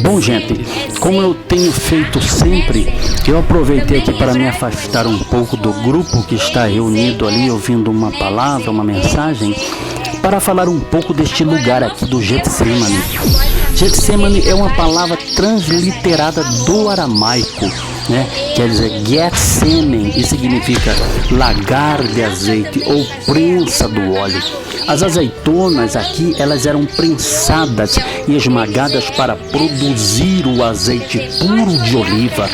Bom, gente, como eu tenho feito sempre, eu aproveitei aqui para me afastar um pouco do grupo que está reunido ali, ouvindo uma palavra, uma mensagem, para falar um pouco deste lugar aqui do Getsemane. Getsemane é uma palavra transliterada do aramaico, né? Quer dizer, Getsemen, e significa lagar de azeite ou prensa do óleo. As azeitonas aqui, elas eram prensadas e esmagadas para produzir o azeite puro de oliva.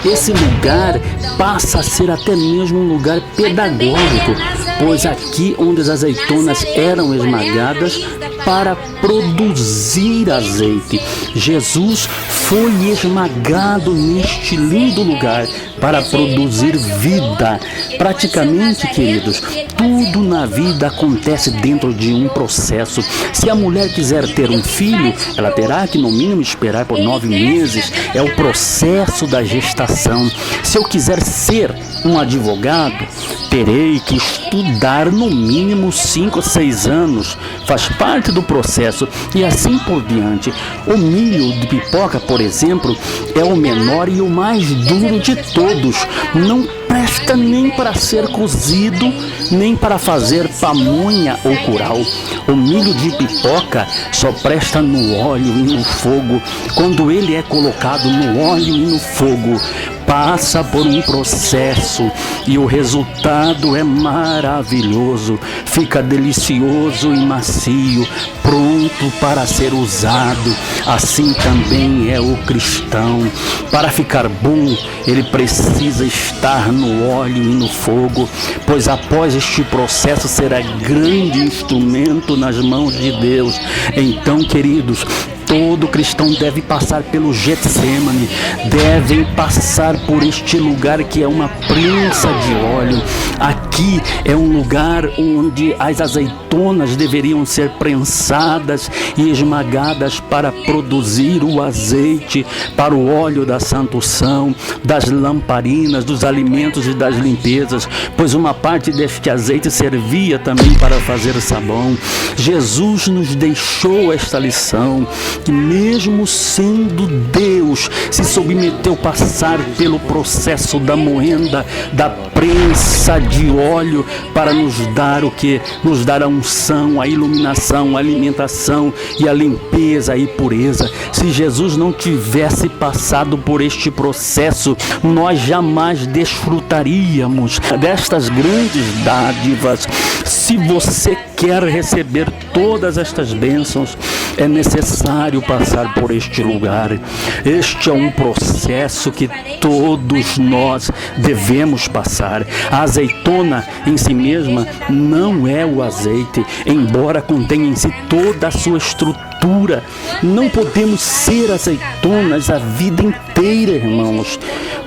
Esse lugar passa a ser até mesmo um lugar pedagógico, pois aqui onde as azeitonas eram esmagadas para produzir azeite, Jesus foi esmagado neste lindo lugar para produzir vida. Praticamente, queridos, tudo na vida acontece dentro de um processo. Se a mulher quiser ter um filho, ela terá que no mínimo esperar por 9 meses. É o processo da gestação. Se eu quiser ser um advogado, terei que estudar no mínimo 5 ou 6 anos. Faz parte do processo e assim por diante. O milho de pipoca, por exemplo, é o menor e o mais duro de todos. Não presta nem para ser cozido, nem para fazer pamonha ou curau. O milho de pipoca só presta no óleo e no fogo. Quando ele é colocado no óleo e no fogo, passa por um processo e o resultado é maravilhoso, fica delicioso e macio, pronto para ser usado. Assim também é o cristão. Para ficar bom, ele precisa estar no óleo e no fogo, pois após este processo será grande instrumento nas mãos de Deus. Então, queridos, todo cristão deve passar pelo Getsemane, devem passar por este lugar que é uma prensa de óleo. Aqui é um lugar onde as azeitonas deveriam ser prensadas e esmagadas para produzir o azeite para o óleo da santa unção, das lamparinas, dos alimentos e das limpezas, pois uma parte deste azeite servia também para fazer sabão. Jesus nos deixou esta lição, que mesmo sendo Deus, se submeteu a passar pelo processo da moenda, da prensa de óleo, para nos dar o que? Nos dar a unção, a iluminação, a alimentação e a limpeza e pureza. Se Jesus não tivesse passado por este processo, nós jamais desfrutaríamos destas grandes dádivas. Se você quer receber todas estas bênçãos, é necessário passar por este lugar. Este é um processo que todos nós devemos passar. A azeitona em si mesma não é o azeite, embora contenha em si toda a sua estrutura. Não podemos ser azeitonas a vida inteira, irmãos.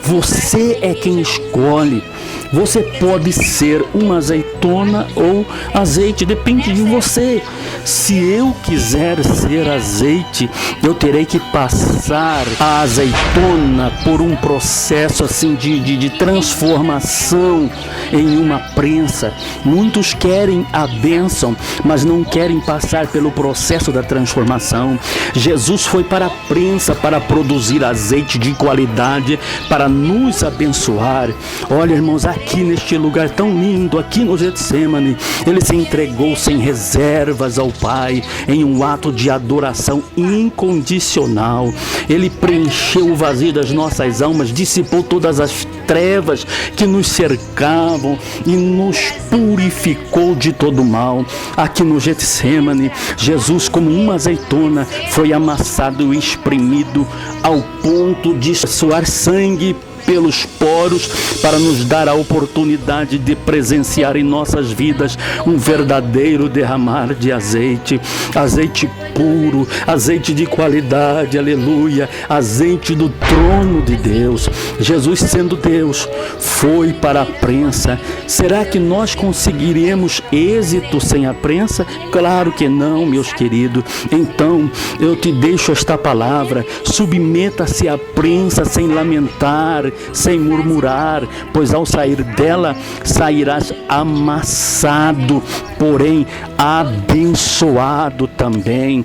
Você é quem escolhe. Você pode ser uma azeitona ou azeite, depende de você. Se eu quiser ser azeite, eu terei que passar a azeitona por um processo assim de transformação em uma prensa. Muitos querem a bênção, mas não querem passar pelo processo da transformação. Jesus foi para a prensa para produzir azeite de qualidade, para nos abençoar. Olha, irmãos, aqui neste lugar tão lindo, aqui no Getsemane, ele se entregou sem reservas ao Pai, em um ato de adoração incondicional. Ele preencheu o vazio das nossas almas, dissipou todas as trevas que nos cercavam e nos purificou de todo mal. Aqui no Getsemane, Jesus, como uma azeitona, foi amassado e espremido ao ponto de suar sangue pelos poros, para nos dar a oportunidade de presenciar em nossas vidas um verdadeiro derramar de azeite, azeite puro, azeite de qualidade, aleluia, azeite do trono de Deus. Jesus, sendo Deus, foi para a prensa. Será que nós conseguiremos êxito sem a prensa? Claro que não, meus queridos. Então, eu te deixo esta palavra: submeta-se à prensa sem lamentar, sem murmurar, pois ao sair dela sairás amassado, porém abençoado também.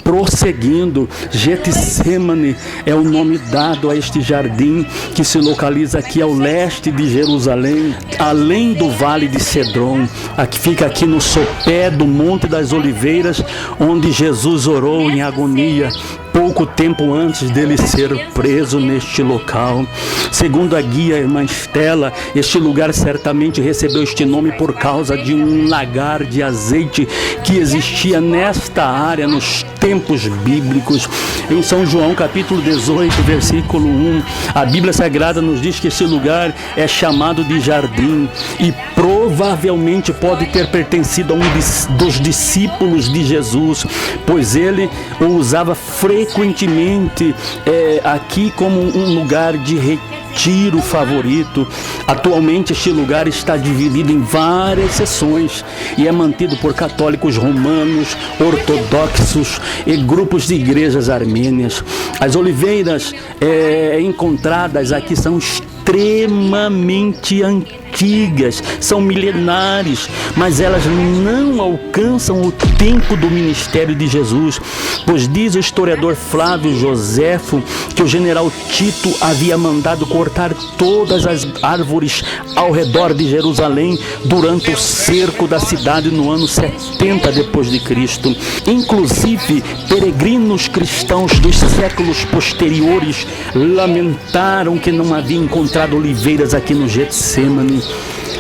Prosseguindo, Getsemane é o nome dado a este jardim que se localiza aqui ao leste de Jerusalém, além do Vale de Cedron, fica aqui no sopé do Monte das Oliveiras, onde Jesus orou em agonia pouco tempo antes dele ser preso neste local. Segundo a guia irmã Estela, este lugar certamente recebeu este nome por causa de um lagar de azeite que existia nesta área nos tempos bíblicos. Em São João capítulo 18, versículo 1, a Bíblia Sagrada nos diz que esse lugar é chamado de jardim e provavelmente pode ter pertencido a um dos discípulos de Jesus, pois ele o usava frequentemente aqui como um lugar de retiro favorito. Atualmente este lugar está dividido em várias seções e é mantido por católicos romanos, ortodoxos e grupos de igrejas armênias. As oliveiras encontradas aqui são extremamente antigas, são milenares, mas elas não alcançam o tempo do ministério de Jesus, pois diz o historiador Flávio Joséfo que o general Tito havia mandado cortar todas as árvores ao redor de Jerusalém durante o cerco da cidade no ano 70 depois de Cristo. Inclusive, peregrinos cristãos dos séculos posteriores lamentaram que não havia encontrado oliveiras aqui no Getsemane.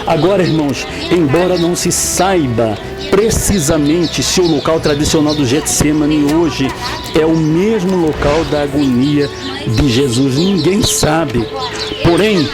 Agora, irmãos, embora não se saiba precisamente se o local tradicional do Getsemane hoje é o mesmo local da agonia de Jesus, ninguém sabe. Porém,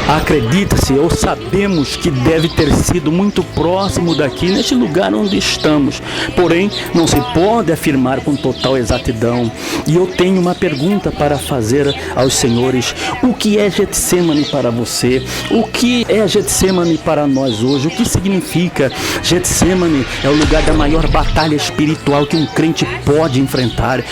acredita-se ou sabemos que deve ter sido muito próximo daqui, neste lugar onde estamos. Porém, não se pode afirmar com total exatidão. E eu tenho uma pergunta para fazer aos senhores. O que é Getsemane para você? O que é Getsemane para nós hoje? O que significa? Getsemane é o lugar da maior batalha espiritual que um crente pode enfrentar,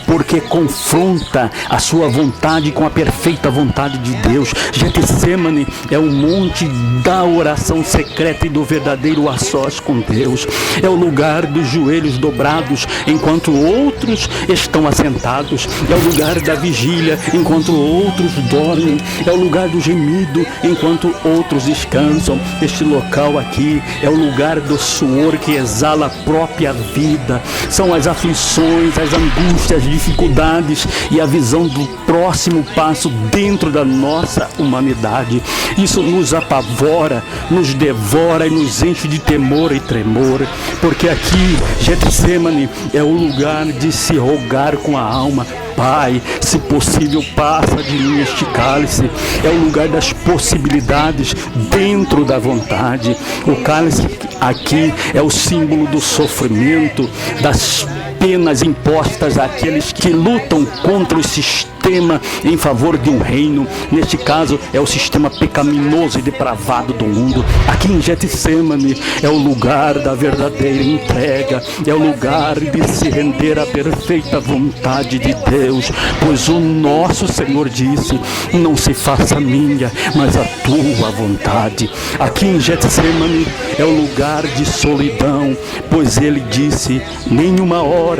porque confronta a sua vontade com a perfeita vontade de Deus. Getsemane é o monte da oração secreta e do verdadeiro a sós com Deus. É o lugar dos joelhos dobrados enquanto outros estão assentados. É o lugar da vigília enquanto outros dormem. É o lugar do gemido enquanto outros descansam. Este local aqui é o lugar do suor que exala a própria vida. São as aflições, as angústias, dificuldades e a visão do próximo passo dentro da nossa humanidade. Isso nos apavora, nos devora e nos enche de temor e tremor, porque aqui, Getsemane, é o lugar de se rogar com a alma: Pai, se possível, passa de mim este cálice. É o lugar das possibilidades dentro da vontade. O cálice aqui é o símbolo do sofrimento, das penas impostas àqueles que lutam contra o sistema em favor de um reino. Neste caso é o sistema pecaminoso e depravado do mundo. Aqui em Getsemane é o lugar da verdadeira entrega, é o lugar de se render à perfeita vontade de Deus, pois o nosso Senhor disse: não se faça a minha, mas a tua vontade. Aqui em Getsemane é o lugar de solidão, pois ele disse: nenhuma hora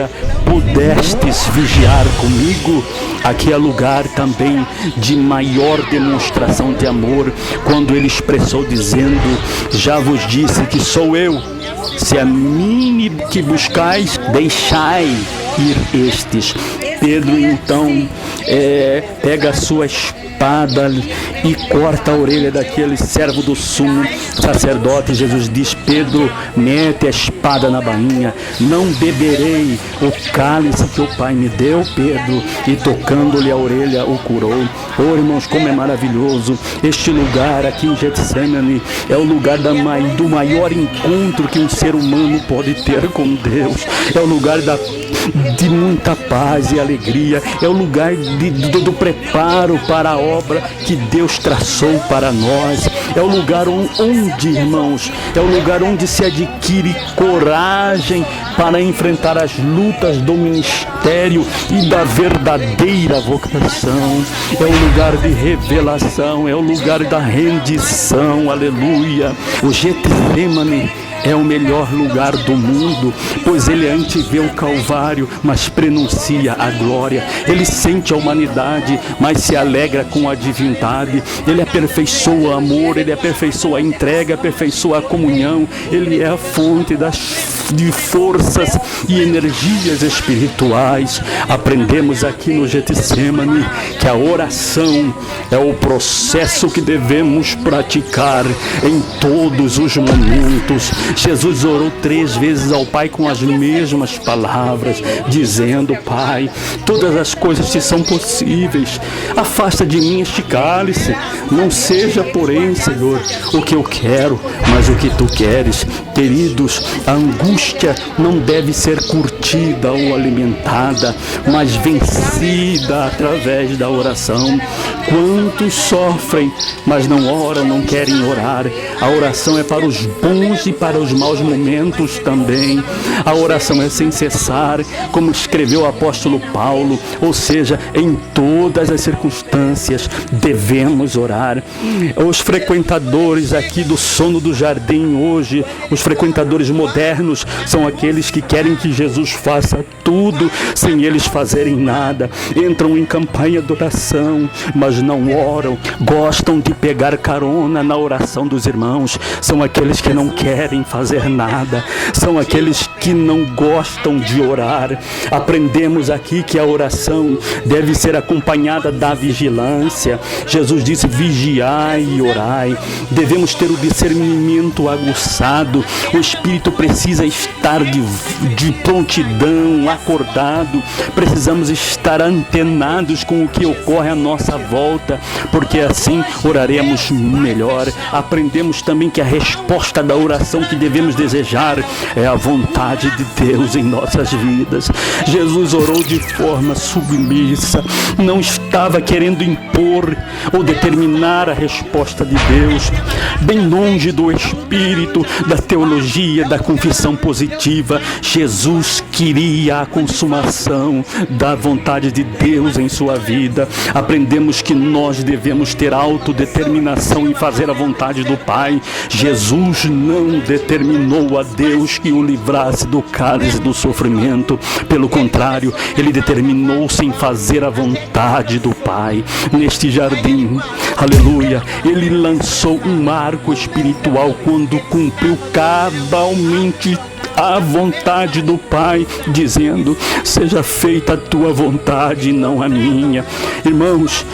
pudestes vigiar comigo. Aqui é lugar também de maior demonstração de amor, quando ele expressou dizendo: já vos disse que sou eu, se a mim que buscais, deixai ir estes. Pedro então pega a sua espada e corta a orelha daquele servo do sumo sacerdote. Jesus diz: Pedro, mete a espada na bainha, não beberei o cálice que o Pai me deu, Pedro, e tocando-lhe a orelha o curou. Oh, irmãos, como é maravilhoso este lugar aqui em Getsemane. É o lugar do maior encontro que um ser humano pode ter com Deus. É o lugar de muita paz e alegria. É o lugar do preparo para a obra que Deus traçou para nós. É o lugar onde, irmãos, é o lugar onde se adquire coragem para enfrentar as lutas do ministério e da verdadeira vocação. É o lugar de revelação, é o lugar da rendição. Aleluia. O Getsemane é o melhor lugar do mundo, pois ele antevê o Calvário, mas prenuncia a glória. Ele sente a humanidade, mas se alegra com a divindade. Ele aperfeiçoa o amor, ele aperfeiçoa a entrega, aperfeiçoa a comunhão. Ele é a fonte de forças e energias espirituais. Aprendemos aqui no Getsemane que a oração é o processo que devemos praticar em todos os momentos. Jesus orou 3 vezes ao Pai com as mesmas palavras, dizendo: Pai, todas as coisas te são possíveis, afasta de mim este cálice, não seja porém, Senhor, o que eu quero, mas o que tu queres. Queridos, a angústia não deve ser curtida ou alimentada, mas vencida através da oração. Quantos sofrem, mas não oram, não querem orar? A oração é para os bons e para os maus momentos também. A oração é sem cessar, como escreveu o apóstolo Paulo, ou seja, em todas as circunstâncias devemos orar. Os frequentadores aqui do Sono do Jardim hoje, os frequentadores modernos, são aqueles que querem que Jesus faça tudo sem eles fazerem nada. Entram em campanha de oração, mas não oram. Gostam de pegar carona na oração dos irmãos. São aqueles que não querem fazer nada. São aqueles que não gostam de orar. Aprendemos aqui que a oração deve ser acompanhada da vigilância. Jesus disse: vigiai e orai. Devemos ter o discernimento aguçado. O espírito precisa estar de prontidão, acordado. Precisamos estar antenados com o que ocorre à nossa volta, porque assim oraremos melhor. Aprendemos também que a resposta da oração que devemos desejar é a vontade de Deus em nossas vidas. Jesus orou de forma submissa, não estava querendo impor ou determinar a resposta de Deus, bem longe do espírito, da teologia, da confissão positiva. Jesus queria a consumação da vontade de Deus em sua vida. Aprendemos que nós devemos ter autodeterminação em fazer a vontade do Pai. Jesus não determinou a Deus que o livrasse do cálice do sofrimento. Pelo contrário, ele determinou-se em fazer a vontade do Pai. Neste jardim, aleluia, ele lançou um marco espiritual quando cumpriu cabalmente a vontade do Pai, dizendo: seja feita a tua vontade, não a minha. Irmãos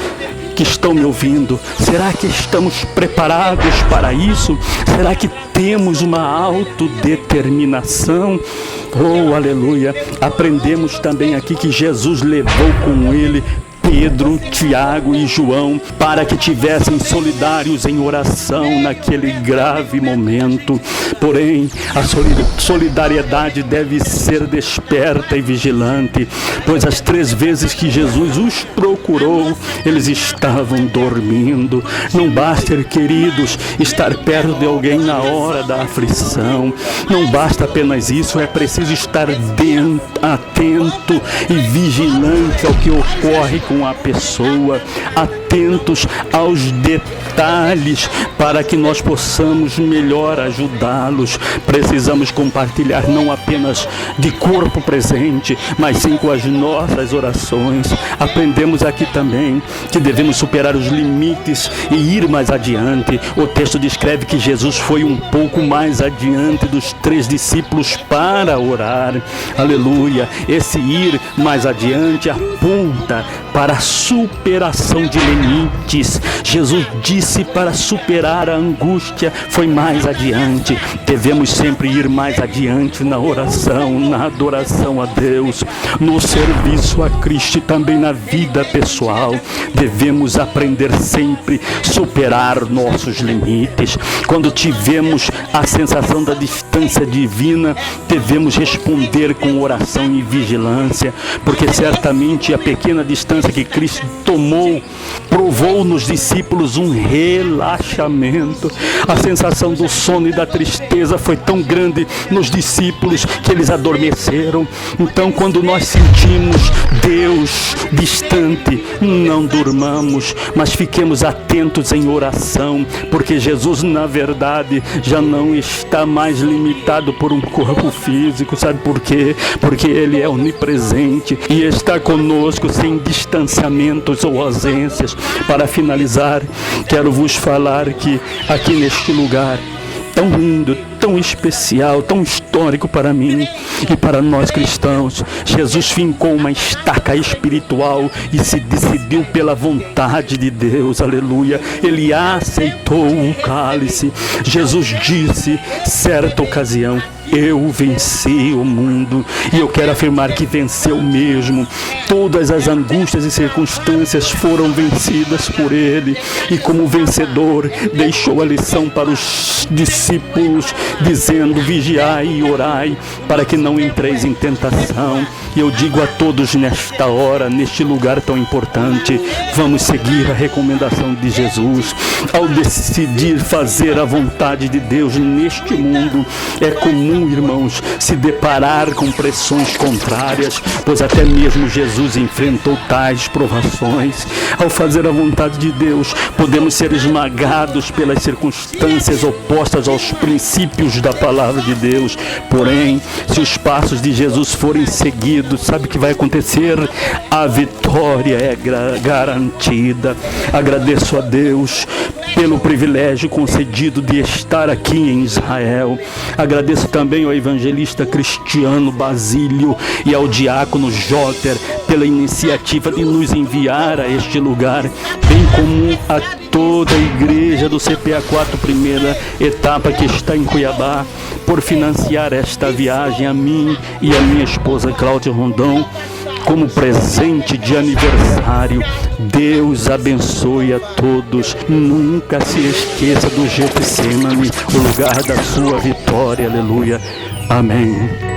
que estão me ouvindo, será que estamos preparados para isso? Será que temos uma autodeterminação? Oh, aleluia! Aprendemos também aqui que Jesus levou com ele Pedro, Tiago e João para que tivessem solidários em oração naquele grave momento. Porém, a solidariedade deve ser desperta e vigilante, pois as 3 vezes que Jesus os procurou, eles estavam dormindo. Não basta, queridos, estar perto de alguém na hora da aflição. Não basta apenas isso, é preciso estar atento e vigilante ao que ocorre com a pessoa, atentos aos detalhes para que nós possamos melhor ajudá-los. Precisamos compartilhar não apenas de corpo presente, mas sim com as nossas orações. Aprendemos aqui também que devemos superar os limites e ir mais adiante. O texto descreve que Jesus foi um pouco mais adiante dos 3 discípulos para orar. Aleluia! Esse ir mais adiante aponta para a superação de limites. Jesus disse para superar a angústia, foi mais adiante. Devemos sempre ir mais adiante na oração, na adoração a Deus, no serviço a Cristo e também na vida pessoal. Devemos aprender sempre a superar nossos limites. Quando tivemos a sensação da distância divina, devemos responder com oração e vigilância, porque certamente a pequena distância que Cristo tomou provou nos discípulos um relaxamento. A sensação do sono e da tristeza foi tão grande nos discípulos que eles adormeceram. Então, quando nós sentimos Deus distante, não durmamos, mas fiquemos atentos em oração, porque Jesus, na verdade, já não está mais limitado por um corpo físico. Sabe por quê? Porque Ele é onipresente e está conosco sem distanciamentos ou ausências. Para finalizar, quero vos falar que aqui neste lugar tão lindo, tão especial, tão histórico para mim e para nós cristãos, Jesus fincou uma estaca espiritual e se decidiu pela vontade de Deus, aleluia. Ele aceitou o cálice. Jesus disse, certa ocasião, eu venci o mundo, e eu quero afirmar que venceu mesmo. Todas as angústias e circunstâncias foram vencidas por Ele, e como vencedor deixou a lição para os discípulos, dizendo, vigiai e orai, para que não entreis em tentação. E eu digo a todos nesta hora, neste lugar tão importante, vamos seguir a recomendação de Jesus. Ao decidir fazer a vontade de Deus neste mundo, é comum, irmãos, se deparar com pressões contrárias, pois até mesmo Jesus enfrentou tais provações. Ao fazer a vontade de Deus, podemos ser esmagados pelas circunstâncias opostas aos princípios da palavra de Deus. Porém, se os passos de Jesus forem seguidos, sabe o que vai acontecer? A vitória é garantida. Agradeço a Deus pelo privilégio concedido de estar aqui em Israel. Agradeço também ao evangelista Cristiano Basílio e ao diácono Joter pela iniciativa de nos enviar a este lugar, bem como a toda a igreja do CPA 4 primeira etapa que está em Cuiabá, por financiar esta viagem a mim e a minha esposa Cláudia Rondon como presente de aniversário. Deus abençoe a todos. Nunca se esqueça do Getsemane, o lugar da sua vitória. Aleluia. Amém.